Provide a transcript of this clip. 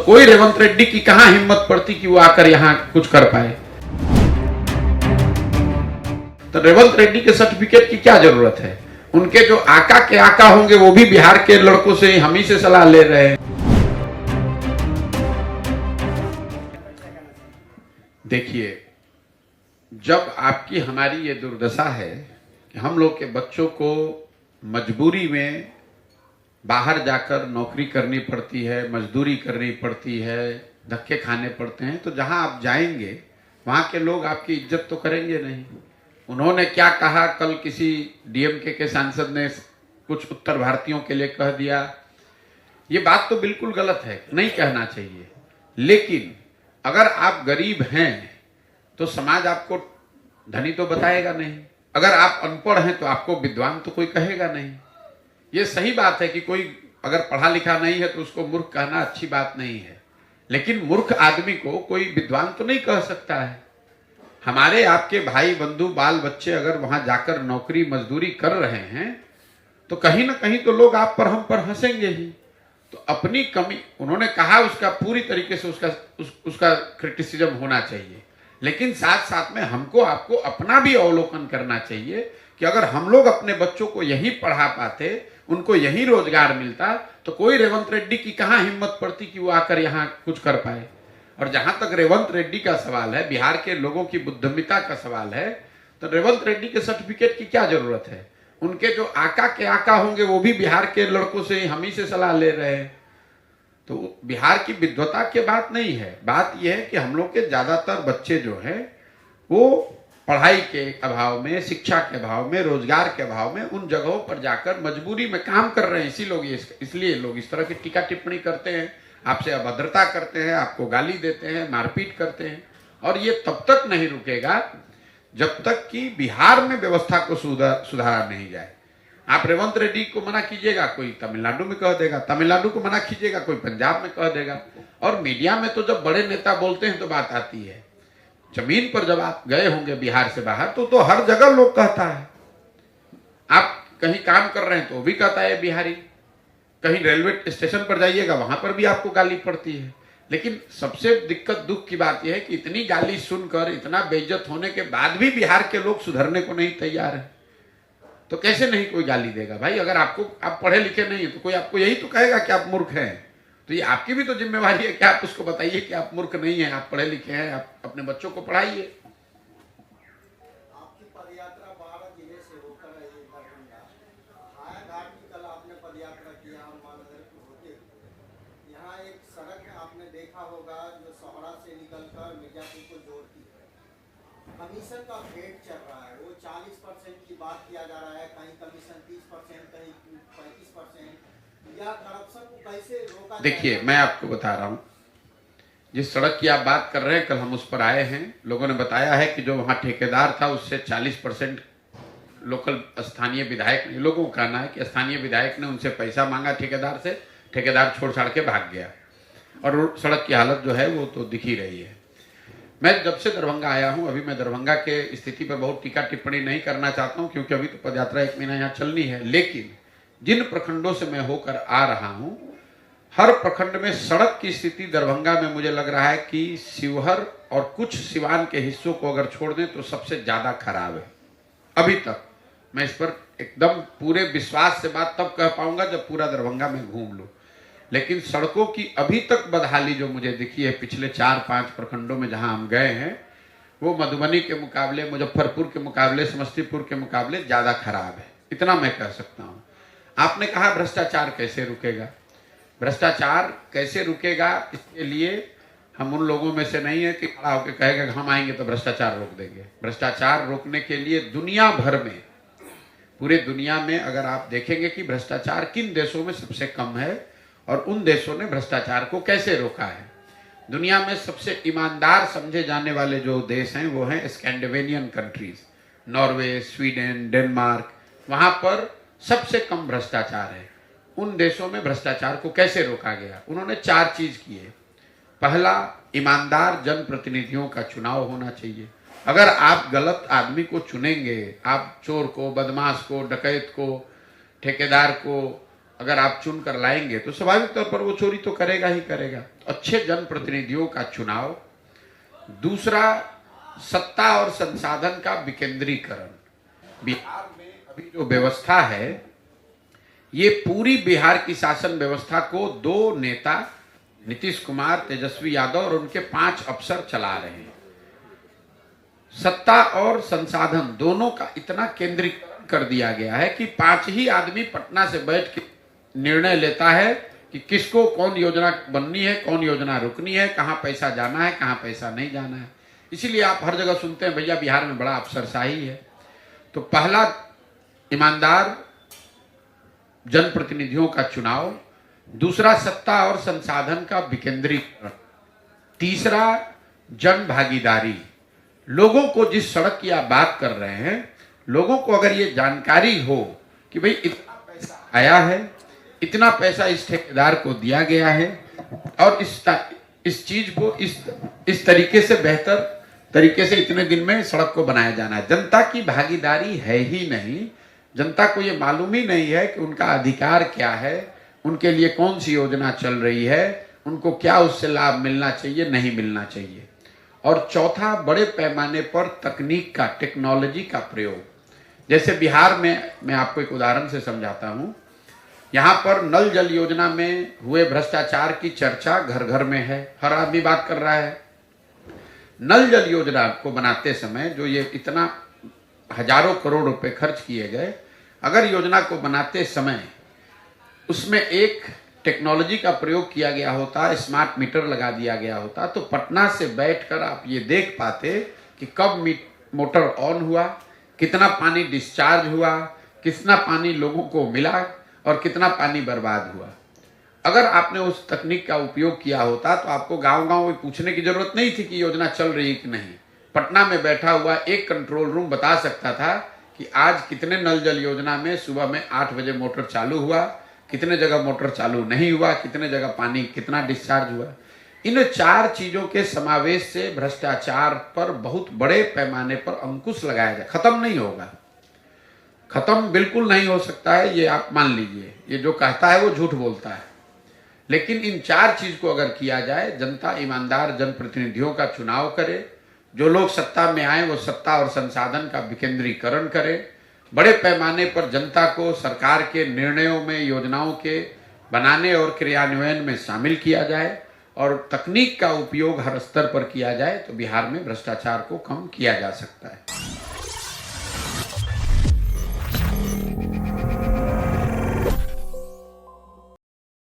कोई रेवंत रेड्डी की कहां हिम्मत पड़ती कि वो आकर यहां कुछ कर पाए। तो रेवंत रेड्डी के सर्टिफिकेट की क्या जरूरत है? उनके जो आका के आका होंगे वो भी बिहार के लड़कों से हम ही से सलाह ले रहे हैं। देखिए, जब आपकी हमारी ये दुर्दशा है कि हम लोग के बच्चों को मजबूरी में बाहर जाकर नौकरी करनी पड़ती है, मजदूरी करनी पड़ती है, धक्के खाने पड़ते हैं, तो जहां आप जाएंगे वहां के लोग आपकी इज्जत तो करेंगे नहीं। उन्होंने क्या कहा, कल किसी डीएमके के सांसद ने कुछ उत्तर भारतीयों के लिए कह दिया, ये बात तो बिल्कुल गलत है, नहीं कहना चाहिए। लेकिन अगर आप गरीब हैं तो समाज आपको धनी तो बताएगा नहीं, अगर आप अनपढ़ हैं तो आपको विद्वान तो कोई कहेगा नहीं। ये सही बात है कि कोई अगर पढ़ा लिखा नहीं है तो उसको मूर्ख कहना अच्छी बात नहीं है, लेकिन मूर्ख आदमी को कोई विद्वान तो नहीं कह सकता है। हमारे आपके भाई बंधु बाल बच्चे अगर वहां जाकर नौकरी मजदूरी कर रहे हैं तो कहीं ना कहीं तो लोग आप पर हम पर हंसेंगे ही। तो अपनी कमी उन्होंने कहा, उसका पूरी तरीके से उसका क्रिटिसिज्म होना चाहिए, लेकिन साथ साथ में हमको आपको अपना भी अवलोकन करना चाहिए कि अगर हम लोग अपने बच्चों को यही पढ़ा पाते, उनको यही रोजगार मिलता, तो कोई रेवंत रेड्डी की कहां हिम्मत पड़ती कि वो आकर यहां कुछ कर पाए। और जहां तक रेवंत रेड्डी का सवाल है, बिहार के लोगों की बुद्धिमत्ता का सवाल है, तो रेवंत रेड्डी के सर्टिफिकेट की क्या जरूरत है? उनके जो आका के आका होंगे वो भी बिहार के लड़कों से हम ही से सलाह ले रहे हैं। तो बिहार की विद्वता की बात नहीं है, बात यह है कि हम लोग के ज्यादातर बच्चे जो हैं वो पढ़ाई के अभाव में, शिक्षा के अभाव में, रोजगार के अभाव में उन जगहों पर जाकर मजबूरी में काम कर रहे हैं। इसलिए लोग इस तरह की टीका टिप्पणी करते हैं, आपसे अभद्रता करते हैं, आपको गाली देते हैं, मारपीट करते हैं। और ये तब तक नहीं रुकेगा जब तक कि बिहार में व्यवस्था को सुधारा नहीं जाए। आप रेवंत रेड्डी को मना कीजिएगा, कोई तमिलनाडु में कह देगा, तमिलनाडु को मना कीजिएगा, कोई पंजाब में कह देगा। और मीडिया में तो जब बड़े नेता बोलते हैं तो बात आती है, जमीन पर जब आप गए होंगे बिहार से बाहर तो हर जगह लोग कहता है। आप कहीं काम कर रहे हैं तो भी कहता है बिहारी, कहीं रेलवे स्टेशन पर जाइएगा वहां पर भी आपको गाली पड़ती है। लेकिन सबसे दिक्कत दुख की बात यह है कि इतनी गाली सुनकर, इतना बेइज्जत होने के बाद भी बिहार के लोग सुधरने को नहीं तैयार है। तो कैसे नहीं कोई गाली देगा भाई? अगर आप पढ़े लिखे नहीं है तो कोई आपको यही तो कहेगा कि आप मूर्ख हैं। तो ये आपकी भी तो जिम्मेवारी है कि आप उसको बताइए कि आप मूर्ख नहीं हैं, आप पढ़े लिखे हैं, आप अपने बच्चों को पढ़ाइए। आपकी पदयात्रा 12 जिले से होकर दरभंगा हायाघाट की कल आपने पदयात्रा किया और माननगर को होते हुए यहाँ एक सड़क आपने देखा होगा जो सोहरा से निकलकर मिर्जापुर को जोड़ती है। कमीशन का भेंट चल रहा है, वो 40% की बात किया जा रहा है, कहीं कमीशन 30%, कहीं 35%। या करप्शन को कैसे रोका? देखिए, मैं आपको बता रहा हूं, जिस सड़क की आप बात कर रहे हैं, कल हम उस पर आए हैं। लोगों ने बताया है कि जो वहां ठेकेदार था उससे 40% लोकल स्थानीय विधायक, लोगों का कहना है कि स्थानीय विधायक ने उनसे पैसा मांगा ठेकेदार से, ठेकेदार छोड़ छाड़ के भाग गया और सड़क की हालत जो है वो तो दिख ही रही है। मैं जब से दरभंगा आया हूं, अभी मैं दरभंगा के स्थिति पर बहुत टीका टिप्पणी नहीं करना चाहता हूं क्योंकि अभी तो पदयात्रा 1 महीना यहाँ चलनी है। लेकिन जिन प्रखंडों से मैं होकर आ रहा हूं, हर प्रखंड में सड़क की स्थिति दरभंगा में मुझे लग रहा है कि शिवहर और कुछ सिवान के हिस्सों को अगर छोड़ दें तो सबसे ज्यादा खराब है अभी तक। मैं इस पर एकदम पूरे विश्वास से बात तब कह पाऊंगा जब पूरा दरभंगा में घूम लूं। लेकिन सड़कों की अभी तक बदहाली जो मुझे दिखी है पिछले 4-5 प्रखंडों में जहां हम गए हैं, वो मधुबनी के मुकाबले, मुजफ्फरपुर के मुकाबले, समस्तीपुर के मुकाबले ज्यादा खराब है। इतना मैं कह सकता हूं। आपने कहा भ्रष्टाचार कैसे रुकेगा? भ्रष्टाचार कैसे रुकेगा, इसके लिए हम उन लोगों में से नहीं है कि खड़ा होकर कहेगा हम आएंगे तो भ्रष्टाचार रोक देंगे। भ्रष्टाचार रोकने के लिए दुनिया भर में, पूरे दुनिया में अगर आप देखेंगे कि भ्रष्टाचार किन देशों में सबसे कम है और उन देशों ने भ्रष्टाचार को कैसे रोका है। दुनिया में सबसे ईमानदार समझे जाने वाले जो देश हैं वो हैं Scandinavian countries, Norway, Sweden, Denmark. वहां पर सबसे कम भ्रष्टाचार है। उन देशों में भ्रष्टाचार को कैसे रोका गया? उन्होंने 4 चीज किए। पहला, ईमानदार जनप्रतिनिधियों का चुनाव होना चाहिए। अगर आप गलत आदमी को चुनेंगे, आप चोर को, बदमाश को, डकैत को, ठेकेदार को अगर आप चुन कर लाएंगे तो स्वाभाविक तौर पर वो चोरी तो करेगा ही करेगा। अच्छे जनप्रतिनिधियों का चुनाव, दूसरा सत्ता और संसाधन का विकेंद्रीकरण। बिहार में अभी जो व्यवस्था है, ये पूरी बिहार की शासन व्यवस्था को दो नेता नीतीश कुमार, तेजस्वी यादव और उनके 5 अफसर चला रहे हैं। सत्ता और संसाधन दोनों का इतना केंद्रीकरण कर दिया गया है कि 5 ही आदमी पटना से बैठ के निर्णय लेता है कि किसको कौन योजना बननी है, कौन योजना रुकनी है, कहाँ पैसा जाना है, कहाँ पैसा नहीं जाना है। इसीलिए आप हर जगह सुनते हैं भैया बिहार में बड़ा अफसरशाही है। तो पहला ईमानदार जनप्रतिनिधियों का चुनाव, दूसरा सत्ता और संसाधन का विकेंद्रीकरण, तीसरा जन भागीदारी। लोगों को जिस सड़क की आप बात कर रहे हैं, लोगों को अगर ये जानकारी हो कि भाई इतना पैसा आया है, इतना पैसा इस ठेकेदार को दिया गया है और इस चीज को इस तरीके से बेहतर तरीके से इतने दिन में सड़क को बनाया जाना है। जनता की भागीदारी है ही नहीं। जनता को ये मालूम ही नहीं है कि उनका अधिकार क्या है, उनके लिए कौन सी योजना चल रही है, उनको क्या उससे लाभ मिलना चाहिए, नहीं मिलना चाहिए। और चौथा, बड़े पैमाने पर तकनीक का, टेक्नोलॉजी का प्रयोग। जैसे बिहार में मैं आपको एक उदाहरण से समझाता हूं। यहाँ पर नल जल योजना में हुए भ्रष्टाचार की चर्चा घर घर में है, हर आदमी बात कर रहा है। नल जल योजना को बनाते समय जो ये इतना हजारों करोड़ रुपए खर्च किए गए, अगर योजना को बनाते समय उसमें एक टेक्नोलॉजी का प्रयोग किया गया होता, स्मार्ट मीटर लगा दिया गया होता, तो पटना से बैठकर आप ये देख पाते कि कब मोटर ऑन हुआ, कितना पानी डिस्चार्ज हुआ, कितना पानी लोगों को मिला और कितना पानी बर्बाद हुआ। अगर आपने उस तकनीक का उपयोग किया होता तो आपको गांव-गांव में पूछने की जरूरत नहीं थी कि योजना चल रही कि नहीं। पटना में बैठा हुआ एक कंट्रोल रूम बता सकता था कि आज कितने नल जल योजना में सुबह में 8 बजे मोटर चालू हुआ, कितने जगह मोटर चालू नहीं हुआ, कितने जगह पानी कितना डिस्चार्ज हुआ। इन 4 चीजों के समावेश से भ्रष्टाचार पर बहुत बड़े पैमाने पर अंकुश लगाया जाए। खत्म नहीं होगा, खत्म बिल्कुल नहीं हो सकता है, ये आप मान लीजिए। ये जो कहता है वो झूठ बोलता है। लेकिन इन 4 चीज को अगर किया जाए, जनता ईमानदार जनप्रतिनिधियों का चुनाव करे, जो लोग सत्ता में आए वो सत्ता और संसाधन का विकेंद्रीकरण करें, बड़े पैमाने पर जनता को सरकार के निर्णयों में, योजनाओं के बनाने और क्रियान्वयन में शामिल किया जाए और तकनीक का उपयोग हर स्तर पर किया जाए, तो बिहार में भ्रष्टाचार को कम किया जा सकता है।